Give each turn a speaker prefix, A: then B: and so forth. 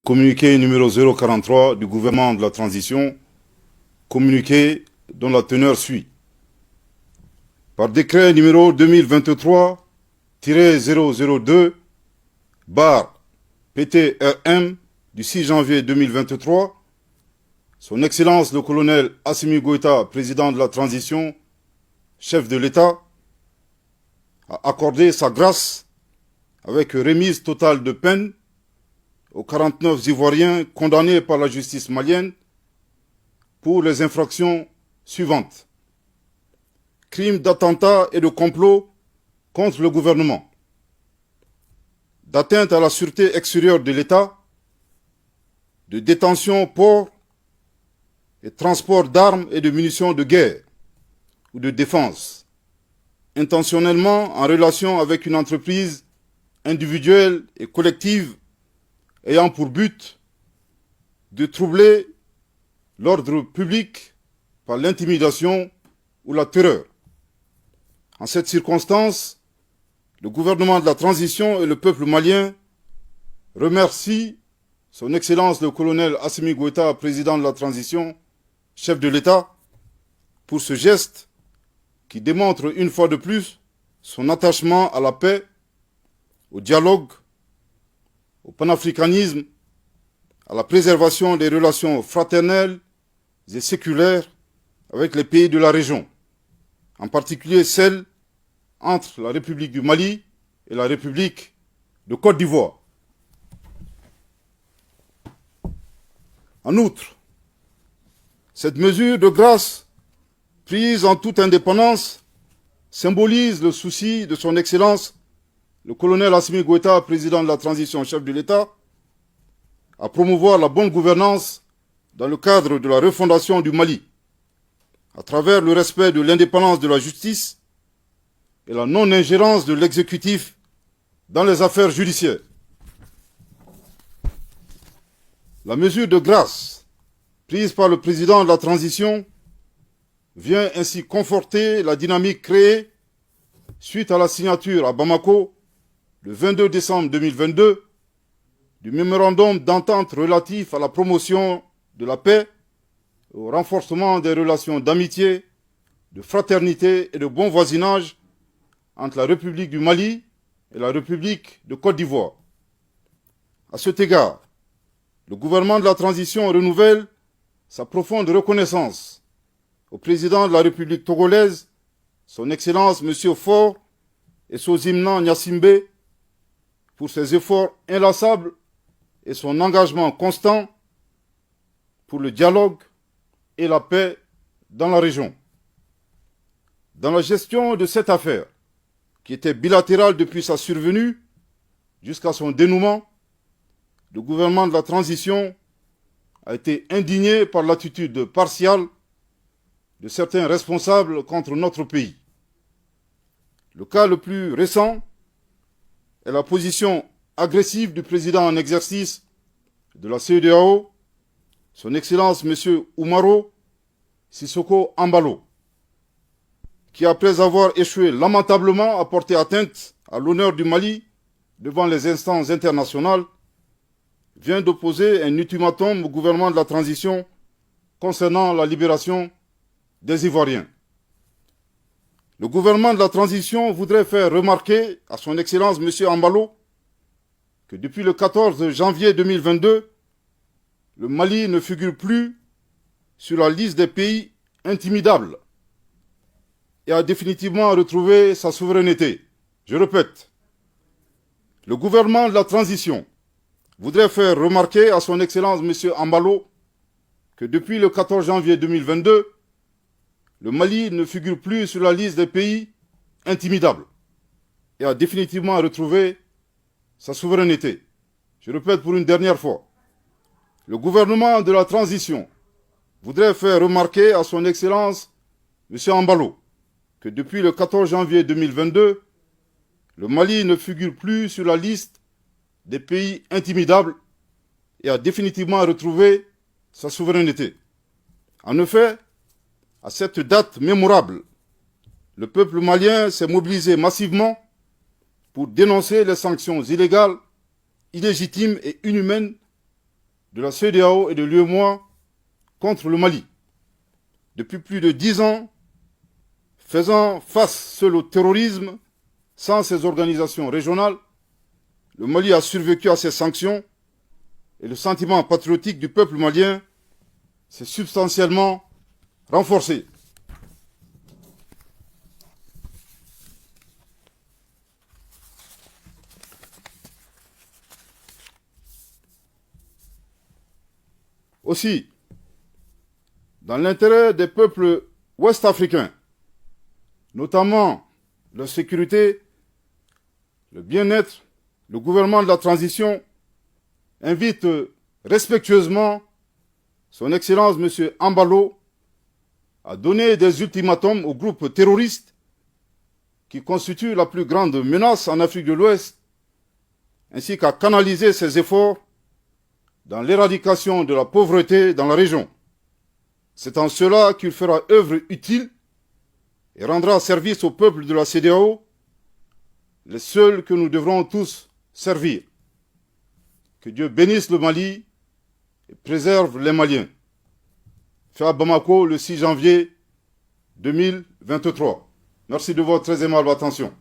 A: Communiqué numéro 043 du gouvernement de la transition, communiqué dont la teneur suit. Par décret numéro 2023-002 bar PTRM du 6 janvier 2023, Son Excellence le colonel Assimi Goïta, président de la transition, chef de l'État, a accordé sa grâce avec remise totale de peine aux 49 Ivoiriens condamnés par la justice malienne pour les infractions suivantes. Crimes d'attentat et de complot contre le gouvernement, d'atteinte à la sûreté extérieure de l'État, de détention, port et transport d'armes et de munitions de guerre ou de défense, intentionnellement en relation avec une entreprise individuelle et collective ayant pour but de troubler l'ordre public par l'intimidation ou la terreur. En cette circonstance, le gouvernement de la transition et le peuple malien remercient Son Excellence le colonel Assimi Goïta, président de la transition, chef de l'État, pour ce geste qui démontre une fois de plus son attachement à la paix, au dialogue, au panafricanisme, à la préservation des relations fraternelles et séculaires avec les pays de la région, en particulier celles entre la République du Mali et la République de Côte d'Ivoire. En outre, cette mesure de grâce, prise en toute indépendance, symbolise le souci de Son Excellence le colonel Assimi Goïta, président de la transition, chef de l'État, à promouvoir la bonne gouvernance dans le cadre de la refondation du Mali, à travers le respect de l'indépendance de la justice et la non-ingérence de l'exécutif dans les affaires judiciaires. La mesure de grâce prise par le président de la transition vient ainsi conforter la dynamique créée suite à la signature à Bamako le 22 décembre 2022 du mémorandum d'entente relatif à la promotion de la paix et au renforcement des relations d'amitié, de fraternité et de bon voisinage entre la République du Mali et la République de Côte d'Ivoire. À cet égard, le gouvernement de la transition renouvelle sa profonde reconnaissance au président de la République togolaise, Son Excellence M. Faure et Sozimna Gnassingbé, pour ses efforts inlassables et son engagement constant pour le dialogue et la paix dans la région. Dans la gestion de cette affaire, qui était bilatérale depuis sa survenue jusqu'à son dénouement, le gouvernement de la transition a été indigné par l'attitude partiale de certains responsables contre notre pays. Le cas le plus récent est la position agressive du président en exercice de la CEDEAO, Son Excellence M. Umaro Sissoko Embalo, qui, après avoir échoué lamentablement à porter atteinte à l'honneur du Mali devant les instances internationales, vient d'opposer un ultimatum au gouvernement de la transition concernant la libération des Ivoiriens. Le gouvernement de la transition voudrait faire remarquer à Son Excellence M. Embalo que depuis le 14 janvier 2022, le Mali ne figure plus sur la liste des pays intimidables et a définitivement retrouvé sa souveraineté. Je répète, le gouvernement de la transition voudrait faire remarquer à Son Excellence M. Embalo que depuis le 14 janvier 2022, le Mali ne figure plus sur la liste des pays intimidables et a définitivement retrouvé sa souveraineté. Je répète pour une dernière fois, le gouvernement de la transition voudrait faire remarquer à Son Excellence M. Embalo que depuis le 14 janvier 2022, le Mali ne figure plus sur la liste des pays intimidables et a définitivement retrouvé sa souveraineté. En effet, à cette date mémorable, le peuple malien s'est mobilisé massivement pour dénoncer les sanctions illégales, illégitimes et inhumaines de la CEDEAO et de l'UEMOA contre le Mali. Depuis plus de 10 ans, faisant face seul au terrorisme, sans ces organisations régionales, le Mali a survécu à ces sanctions et le sentiment patriotique du peuple malien s'est substantiellement renforcé. Aussi, dans l'intérêt des peuples ouest-africains, notamment leur sécurité, le bien-être, le gouvernement de la transition invite respectueusement son Excellence M. Ambalo à donner des ultimatums aux groupes terroristes qui constituent la plus grande menace en Afrique de l'Ouest, ainsi qu'à canaliser ses efforts dans l'éradication de la pauvreté dans la région. C'est en cela qu'il fera œuvre utile et rendra service au peuple de la CEDEAO, les seuls que nous devrons tous servir. Que Dieu bénisse le Mali et préserve les Maliens. Fait à Bamako le 6 janvier 2023. Merci de votre très aimable attention.